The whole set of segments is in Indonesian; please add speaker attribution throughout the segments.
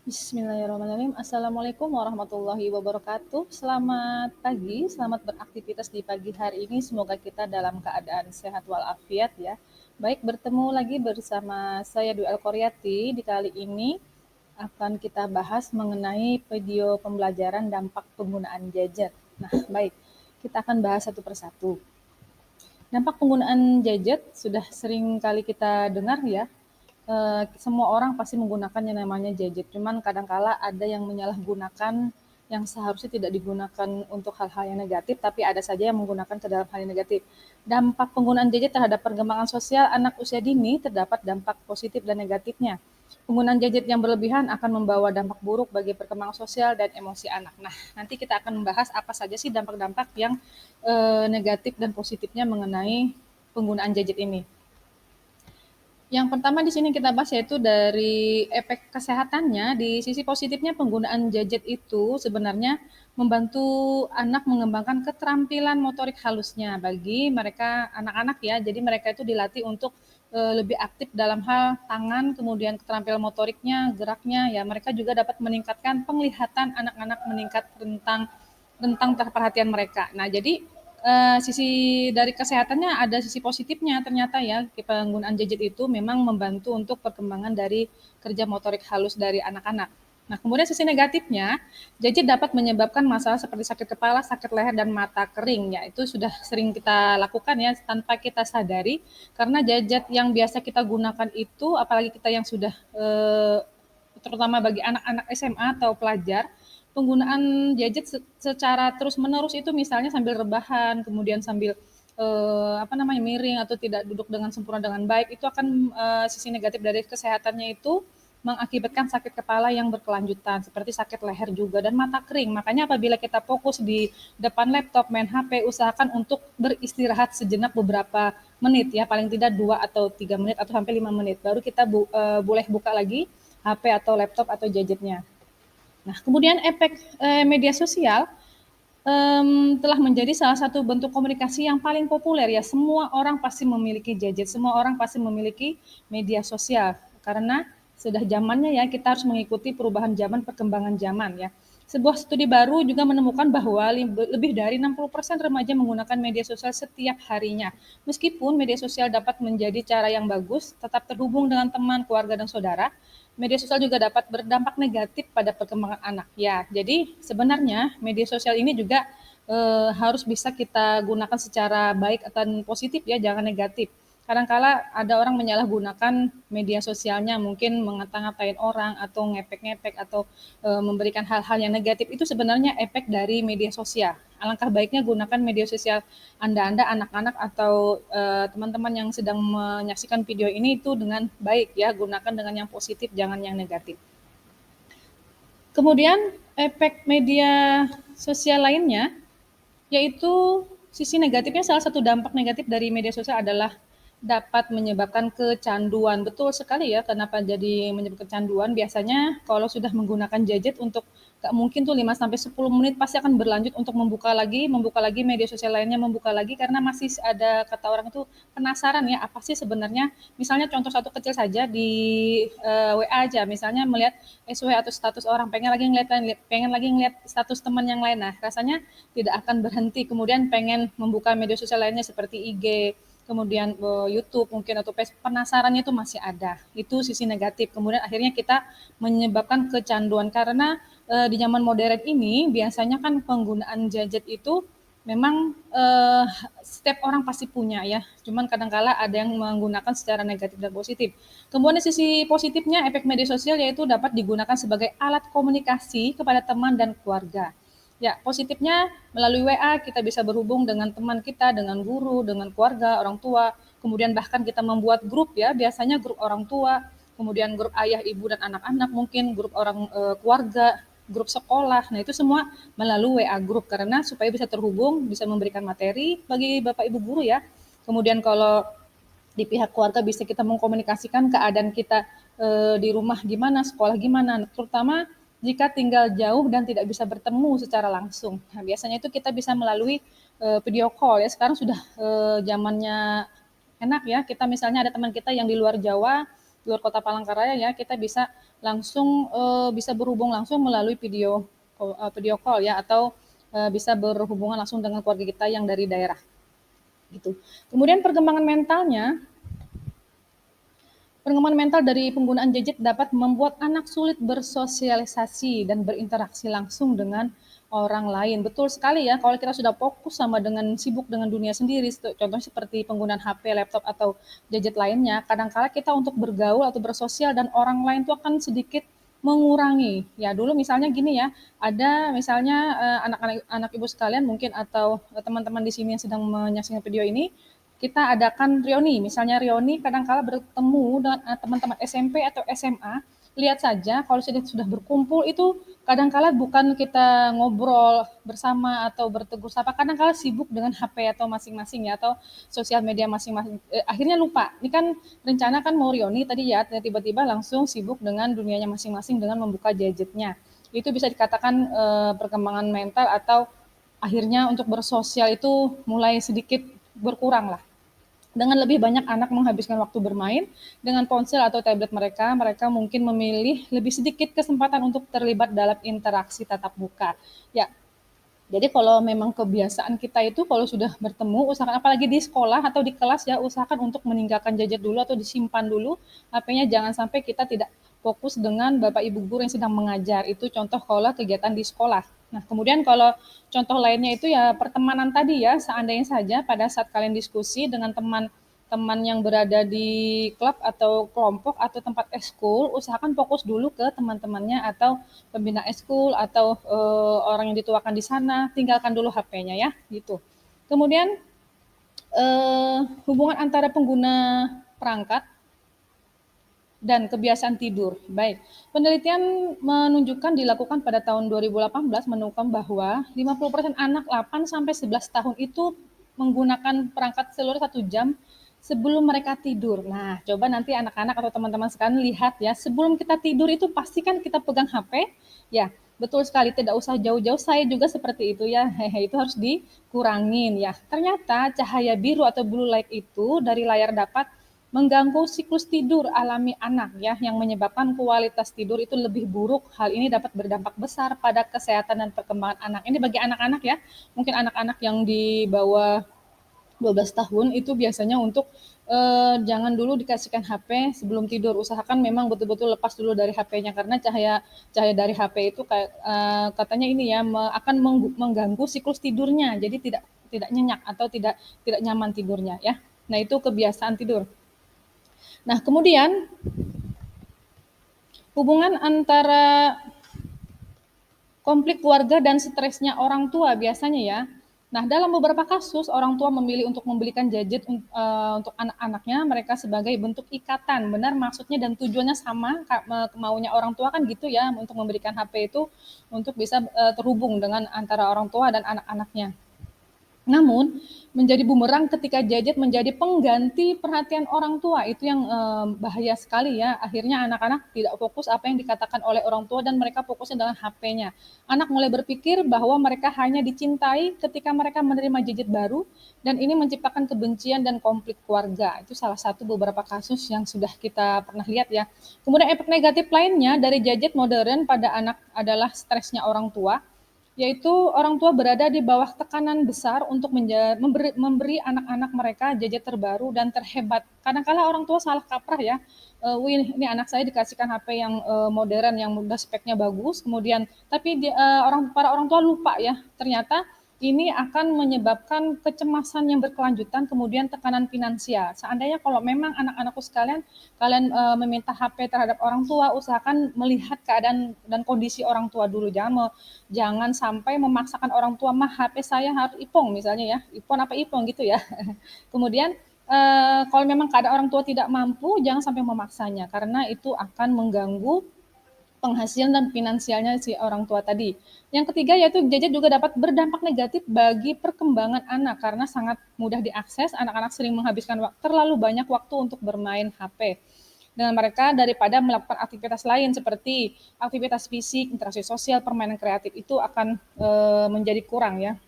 Speaker 1: Bismillahirrahmanirrahim. Assalamualaikum warahmatullahi wabarakatuh. Selamat pagi, selamat beraktivitas di pagi hari ini. Semoga kita dalam keadaan sehat walafiat ya. Baik, bertemu lagi bersama saya Dwi Alkoryati. Di kali ini akan kita bahas mengenai video pembelajaran dampak penggunaan gadget. Nah, baik. Kita akan bahas satu persatu. Dampak penggunaan gadget sudah sering kali kita dengar ya, semua orang pasti menggunakan yang namanya gadget. Cuman kadangkala ada yang menyalahgunakan yang seharusnya tidak digunakan untuk hal-hal yang negatif, tapi ada saja yang menggunakan ke dalam hal yang negatif. Dampak penggunaan gadget terhadap perkembangan sosial anak usia dini terdapat dampak positif dan negatifnya. Penggunaan gadget yang berlebihan akan membawa dampak buruk bagi perkembangan sosial dan emosi anak. Nah, nanti kita akan membahas apa saja sih dampak-dampak yang negatif dan positifnya mengenai penggunaan gadget ini. Yang pertama di sini kita bahas yaitu dari efek kesehatannya. Di sisi positifnya penggunaan gadget itu sebenarnya membantu anak mengembangkan keterampilan motorik halusnya bagi mereka anak-anak ya. Jadi mereka itu dilatih untuk lebih aktif dalam hal tangan, kemudian keterampilan motoriknya, geraknya ya. Mereka juga dapat meningkatkan penglihatan anak-anak meningkat tentang perhatian mereka. Nah, jadi sisi dari kesehatannya ada sisi positifnya ternyata ya, penggunaan gadget itu memang membantu untuk perkembangan dari kerja motorik halus dari anak-anak. Nah, kemudian sisi negatifnya, gadget dapat menyebabkan masalah seperti sakit kepala, sakit leher, dan mata kering. Ya, itu sudah sering kita lakukan ya tanpa kita sadari, karena gadget yang biasa kita gunakan itu, apalagi kita yang sudah terutama bagi anak-anak SMA atau pelajar, penggunaan gadget secara terus-menerus itu misalnya sambil rebahan, kemudian sambil miring atau tidak duduk dengan sempurna dengan baik, itu akan sisi negatif dari kesehatannya itu mengakibatkan sakit kepala yang berkelanjutan seperti sakit leher juga dan mata kering. Makanya apabila kita fokus di depan laptop main HP, usahakan untuk beristirahat sejenak beberapa menit ya, paling tidak 2 atau 3 menit atau sampai 5 menit. Baru kita boleh buka lagi HP atau laptop atau gadgetnya. Nah, kemudian efek media sosial telah menjadi salah satu bentuk komunikasi yang paling populer ya. Semua orang pasti memiliki gadget, semua orang pasti memiliki media sosial karena sudah zamannya ya, kita harus mengikuti perubahan zaman, perkembangan zaman ya. Sebuah studi baru juga menemukan bahwa lebih dari 60% remaja menggunakan media sosial setiap harinya. Meskipun media sosial dapat menjadi cara yang bagus, tetap terhubung dengan teman, keluarga, dan saudara, media sosial juga dapat berdampak negatif pada perkembangan anak. Ya, jadi sebenarnya media sosial ini juga harus bisa kita gunakan secara baik atau positif ya, jangan negatif. Kadangkala ada orang menyalahgunakan media sosialnya, mungkin mengata-ngatain orang atau ngepek-ngepek atau memberikan hal-hal yang negatif. Itu sebenarnya efek dari media sosial. Alangkah baiknya gunakan media sosial Anda, anak-anak atau teman-teman yang sedang menyaksikan video ini itu dengan baik ya, gunakan dengan yang positif, jangan yang negatif. Kemudian efek media sosial lainnya yaitu sisi negatifnya, salah satu dampak negatif dari media sosial adalah dapat menyebabkan kecanduan. Betul sekali ya, kenapa jadi menyebabkan kecanduan? Biasanya kalau sudah menggunakan gadget untuk gak mungkin tuh 5 sampai 10 menit pasti akan berlanjut untuk membuka lagi media sosial lainnya, membuka lagi karena masih ada kata orang itu penasaran ya, apa sih sebenarnya. Misalnya contoh satu kecil saja di WA aja, misalnya melihat SW atau status orang, pengen lagi ngeliat status teman yang lain. Nah, rasanya tidak akan berhenti. Kemudian pengen membuka media sosial lainnya seperti IG, kemudian YouTube mungkin atau Facebook, penasarannya itu masih ada. Itu sisi negatif. Kemudian akhirnya kita menyebabkan kecanduan karena di zaman modern ini biasanya kan penggunaan gadget itu memang setiap orang pasti punya ya. Cuman kadangkala ada yang menggunakan secara negatif dan positif. Kemudian sisi positifnya efek media sosial yaitu dapat digunakan sebagai alat komunikasi kepada teman dan keluarga. Ya, positifnya melalui WA kita bisa berhubung dengan teman kita, dengan guru, dengan keluarga, orang tua. Kemudian bahkan kita membuat grup ya, biasanya grup orang tua, kemudian grup ayah, ibu, dan anak-anak, mungkin grup orang keluarga, grup sekolah. Nah, itu semua melalui WA grup karena supaya bisa terhubung, bisa memberikan materi bagi Bapak Ibu guru ya. Kemudian kalau di pihak keluarga bisa kita mengkomunikasikan keadaan kita di rumah gimana, sekolah gimana, terutama jika tinggal jauh dan tidak bisa bertemu secara langsung. Nah, biasanya itu kita bisa melalui video call ya. Sekarang sudah zamannya enak ya. Kita misalnya ada teman kita yang di luar Jawa, luar kota Palangkaraya ya, kita bisa langsung bisa berhubung langsung melalui video call ya, atau bisa berhubungan langsung dengan keluarga kita yang dari daerah gitu. Kemudian perkembangan mental dari penggunaan gadget dapat membuat anak sulit bersosialisasi dan berinteraksi langsung dengan orang lain. Betul sekali ya, kalau kita sudah fokus sama dengan sibuk dengan dunia sendiri, contohnya seperti penggunaan HP, laptop, atau gadget lainnya, kadang-kala kita untuk bergaul atau bersosial dan orang lain itu akan sedikit mengurangi. Ya dulu misalnya gini ya, ada misalnya anak-anak anak ibu sekalian mungkin atau teman-teman di sini yang sedang menyaksikan video ini, kita adakan reuni, misalnya reuni kadangkala bertemu dengan teman-teman SMP atau SMA, lihat saja kalau sudah berkumpul itu kadangkala bukan kita ngobrol bersama atau bertegur sapa, kadangkala sibuk dengan HP atau masing-masing ya, atau sosial media masing-masing. Akhirnya lupa. Ini kan rencana kan mau reuni tadi ya, tiba-tiba langsung sibuk dengan dunianya masing-masing dengan membuka gadgetnya. Itu bisa dikatakan perkembangan mental atau akhirnya untuk bersosial itu mulai sedikit berkurang lah. Dengan lebih banyak anak menghabiskan waktu bermain dengan ponsel atau tablet mereka, mereka mungkin memilih lebih sedikit kesempatan untuk terlibat dalam interaksi tatap muka. Ya, jadi kalau memang kebiasaan kita itu kalau sudah bertemu, usahakan apalagi di sekolah atau di kelas ya, usahakan untuk meninggalkan gadget dulu atau disimpan dulu HP-nya, jangan sampai kita tidak fokus dengan Bapak Ibu guru yang sedang mengajar. Itu contoh kalau kegiatan di sekolah. Nah, kemudian kalau contoh lainnya itu ya pertemanan tadi ya, seandainya saja pada saat kalian diskusi dengan teman-teman yang berada di klub atau kelompok atau tempat eskul, usahakan fokus dulu ke teman-temannya atau pembina eskul atau orang yang dituakan di sana, tinggalkan dulu HP-nya ya, gitu. Kemudian hubungan antara pengguna perangkat dan kebiasaan tidur. Baik, penelitian menunjukkan dilakukan pada tahun 2018 menemukan bahwa 50% anak 8 sampai 11 tahun itu menggunakan perangkat seluler 1 jam sebelum mereka tidur. Nah, coba nanti anak-anak atau teman-teman sekalian lihat ya, sebelum kita tidur itu pastikan kita pegang HP. Ya, betul sekali, tidak usah jauh-jauh, saya juga seperti itu ya. Hehe, itu harus dikurangin ya. Ternyata cahaya biru atau blue light itu dari layar dapat mengganggu siklus tidur alami anak ya, yang menyebabkan kualitas tidur itu lebih buruk. Hal ini dapat berdampak besar pada kesehatan dan perkembangan anak. Ini bagi anak-anak ya, mungkin anak-anak yang di bawah 12 tahun itu biasanya untuk jangan dulu dikasihkan HP sebelum tidur. Usahakan memang betul-betul lepas dulu dari HP-nya, karena cahaya cahaya dari HP itu kayak katanya ini ya akan mengganggu siklus tidurnya. Jadi tidak tidak nyenyak atau tidak tidak nyaman tidurnya ya. Nah, itu kebiasaan tidur. Nah, kemudian hubungan antara konflik keluarga dan stresnya orang tua biasanya ya. Nah, dalam beberapa kasus orang tua memilih untuk membelikan gadget untuk anak-anaknya mereka sebagai bentuk ikatan. Benar maksudnya dan tujuannya sama, maunya orang tua kan gitu ya, untuk memberikan HP itu untuk bisa terhubung dengan antara orang tua dan anak-anaknya. Namun, menjadi bumerang ketika gadget menjadi pengganti perhatian orang tua, itu yang bahaya sekali ya. Akhirnya anak-anak tidak fokus apa yang dikatakan oleh orang tua dan mereka fokusnya dengan HP-nya. Anak mulai berpikir bahwa mereka hanya dicintai ketika mereka menerima gadget baru, dan ini menciptakan kebencian dan konflik keluarga. Itu salah satu beberapa kasus yang sudah kita pernah lihat ya. Kemudian efek negatif lainnya dari gadget modern pada anak adalah stresnya orang tua, yaitu orang tua berada di bawah tekanan besar untuk memberi anak-anak mereka gadget terbaru dan terhebat. Kadang-kala orang tua salah kaprah ya, wih ini anak saya dikasihkan HP yang modern, yang udah speknya bagus, kemudian tapi para orang tua lupa ya, ternyata ini akan menyebabkan kecemasan yang berkelanjutan, kemudian tekanan finansial. Seandainya kalau memang anak-anakku sekalian, kalian meminta HP terhadap orang tua, usahakan melihat keadaan dan kondisi orang tua dulu. Jangan sampai memaksakan orang tua, mah HP saya harus ipong misalnya ya, ipon apa ipong gitu ya. Kemudian kalau memang keadaan orang tua tidak mampu, jangan sampai memaksanya, karena itu akan mengganggu penghasilan dan finansialnya si orang tua tadi. Yang ketiga yaitu gadget juga dapat berdampak negatif bagi perkembangan anak karena sangat mudah diakses. Anak-anak sering menghabiskan terlalu banyak waktu untuk bermain HP dengan mereka daripada melakukan aktivitas lain seperti aktivitas fisik, interaksi sosial, permainan kreatif, itu akan menjadi kurang ya.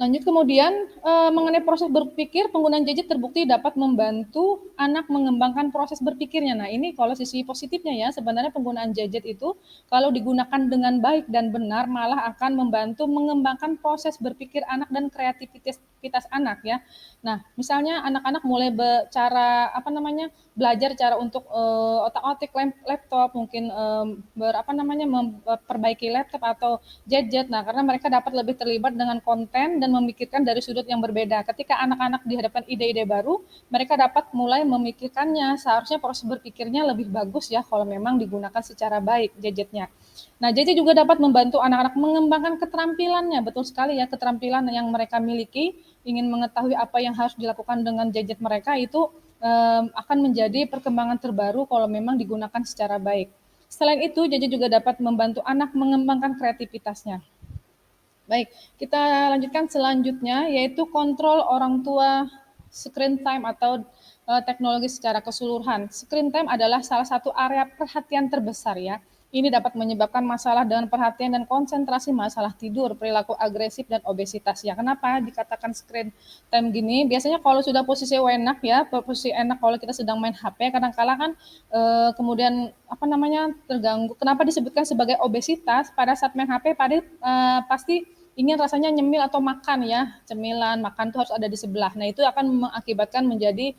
Speaker 1: Lanjut kemudian, mengenai proses berpikir, penggunaan gadget terbukti dapat membantu anak mengembangkan proses berpikirnya. Nah, ini kalau sisi positifnya ya, sebenarnya penggunaan gadget itu kalau digunakan dengan baik dan benar malah akan membantu mengembangkan proses berpikir anak dan kreativitas anak ya. Nah, misalnya anak-anak mulai belajar cara untuk otak-atik laptop, mungkin memperbaiki laptop atau gadget. Nah, karena mereka dapat lebih terlibat dengan konten dan memikirkan dari sudut yang berbeda. Ketika anak-anak dihadapkan ide-ide baru, mereka dapat mulai memikirkannya. Seharusnya proses berpikirnya lebih bagus ya kalau memang digunakan secara baik gadgetnya. Nah, gadget juga dapat membantu anak-anak mengembangkan keterampilannya. Betul sekali ya, keterampilan yang mereka miliki, ingin mengetahui apa yang harus dilakukan dengan gadget mereka itu akan menjadi perkembangan terbaru kalau memang digunakan secara baik. Selain itu, gadget juga dapat membantu anak mengembangkan kreativitasnya. Baik, kita lanjutkan selanjutnya yaitu kontrol orang tua screen time atau teknologi secara keseluruhan. Screen time adalah salah satu area perhatian terbesar ya. Ini dapat menyebabkan masalah dengan perhatian dan konsentrasi, masalah tidur, perilaku agresif dan obesitas. Ya, kenapa dikatakan screen time gini? Biasanya kalau sudah posisi enak ya, posisi enak kalau kita sedang main HP, kadang-kala kan kemudian terganggu. Kenapa disebutkan sebagai obesitas? Pada saat main HP, pasti ingin rasanya nyemil atau makan ya, cemilan, makan itu harus ada di sebelah. Nah, itu akan mengakibatkan menjadi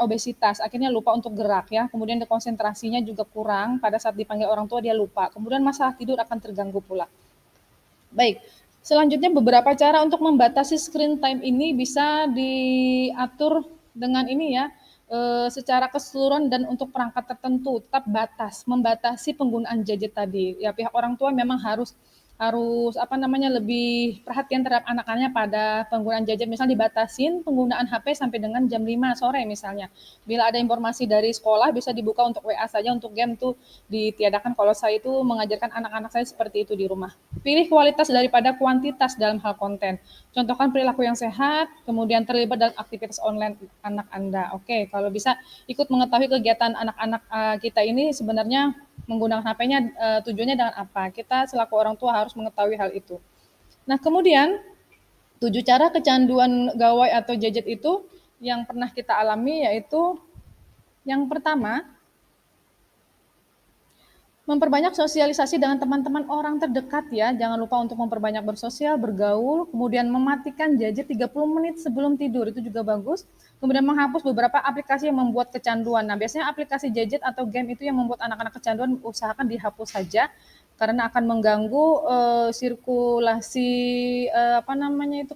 Speaker 1: obesitas, akhirnya lupa untuk gerak ya, kemudian konsentrasinya juga kurang, pada saat dipanggil orang tua dia lupa, kemudian masalah tidur akan terganggu pula. Baik, selanjutnya beberapa cara untuk membatasi screen time ini bisa diatur dengan ini ya, secara keseluruhan dan untuk perangkat tertentu tetap membatasi penggunaan gadget tadi. Ya pihak orang tua memang harus harus lebih perhatian terhadap anak-anaknya pada penggunaan gadget, misal dibatasin penggunaan HP sampai dengan jam 5 sore misalnya. Bila ada informasi dari sekolah bisa dibuka untuk WA saja, untuk game tuh ditiadakan. Kalau saya itu mengajarkan anak-anak saya seperti itu di rumah. Pilih kualitas daripada kuantitas dalam hal konten. Contohkan perilaku yang sehat, kemudian terlibat dalam aktivitas online anak Anda. Oke, kalau bisa ikut mengetahui kegiatan anak-anak kita ini sebenarnya menggunakan HP-nya tujuannya dengan apa. Kita selaku orang tua harus mengetahui hal itu. Nah, kemudian 7 cara kecanduan gawai atau gadget itu yang pernah kita alami yaitu yang pertama, memperbanyak sosialisasi dengan teman-teman orang terdekat ya, jangan lupa untuk memperbanyak bersosial, bergaul, kemudian mematikan gadget 30 menit sebelum tidur, itu juga bagus. Kemudian menghapus beberapa aplikasi yang membuat kecanduan. Nah, biasanya aplikasi gadget atau game itu yang membuat anak-anak kecanduan, usahakan dihapus saja karena akan mengganggu sirkulasi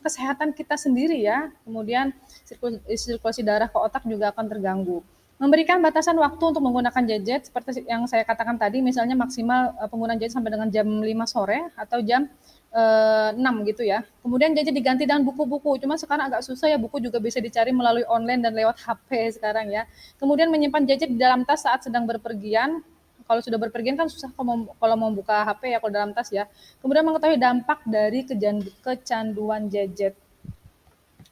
Speaker 1: kesehatan kita sendiri ya. Kemudian sirkulasi darah ke otak juga akan terganggu. Memberikan batasan waktu untuk menggunakan gadget seperti yang saya katakan tadi, misalnya maksimal penggunaan gadget sampai dengan jam 5 sore atau jam 6 gitu ya. Kemudian gadget diganti dengan buku-buku, cuma sekarang agak susah ya, buku juga bisa dicari melalui online dan lewat HP sekarang ya. Kemudian menyimpan gadget di dalam tas saat sedang berpergian. Kalau sudah berpergian kan susah kalau mau buka HP ya kalau dalam tas ya. Kemudian mengetahui dampak dari kecanduan gadget.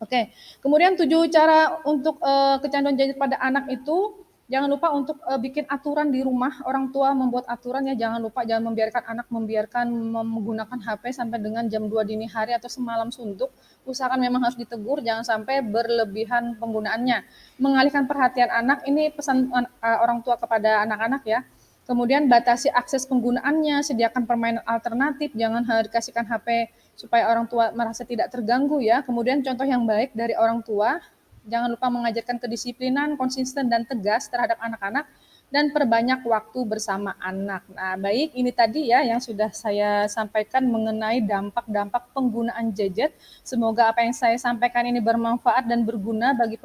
Speaker 1: Oke, kemudian 7 cara untuk kecanduan gadget pada anak itu, jangan lupa untuk bikin aturan di rumah, orang tua membuat aturan ya, jangan membiarkan anak menggunakan HP sampai dengan jam 2 dini hari atau semalam suntuk, usahakan memang harus ditegur, jangan sampai berlebihan penggunaannya. Mengalihkan perhatian anak, ini pesan orang tua kepada anak-anak ya. Kemudian batasi akses penggunaannya, sediakan permainan alternatif, jangan dikasihkan HP supaya orang tua merasa tidak terganggu ya. Kemudian contoh yang baik dari orang tua, jangan lupa mengajarkan kedisiplinan, konsisten dan tegas terhadap anak-anak dan perbanyak waktu bersama anak. Nah, baik ini tadi ya yang sudah saya sampaikan mengenai dampak-dampak penggunaan gadget. Semoga apa yang saya sampaikan ini bermanfaat dan berguna bagi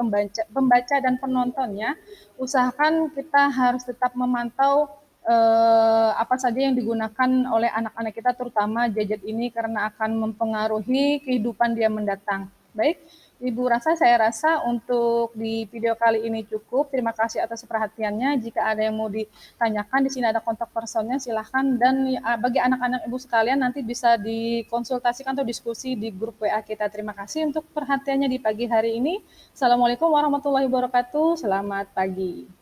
Speaker 1: pembaca dan penontonnya. Usahakan kita harus tetap memantau apa saja yang digunakan oleh anak-anak kita, terutama gadget ini karena akan mempengaruhi kehidupan dia mendatang. Baik, Ibu saya rasa untuk di video kali ini cukup. Terima kasih atas perhatiannya. Jika ada yang mau ditanyakan, di sini ada kontak personnya, silahkan. Dan bagi anak-anak Ibu sekalian, nanti bisa dikonsultasikan atau diskusi di grup WA kita. Terima kasih untuk perhatiannya di pagi hari ini. Assalamualaikum warahmatullahi wabarakatuh. Selamat pagi.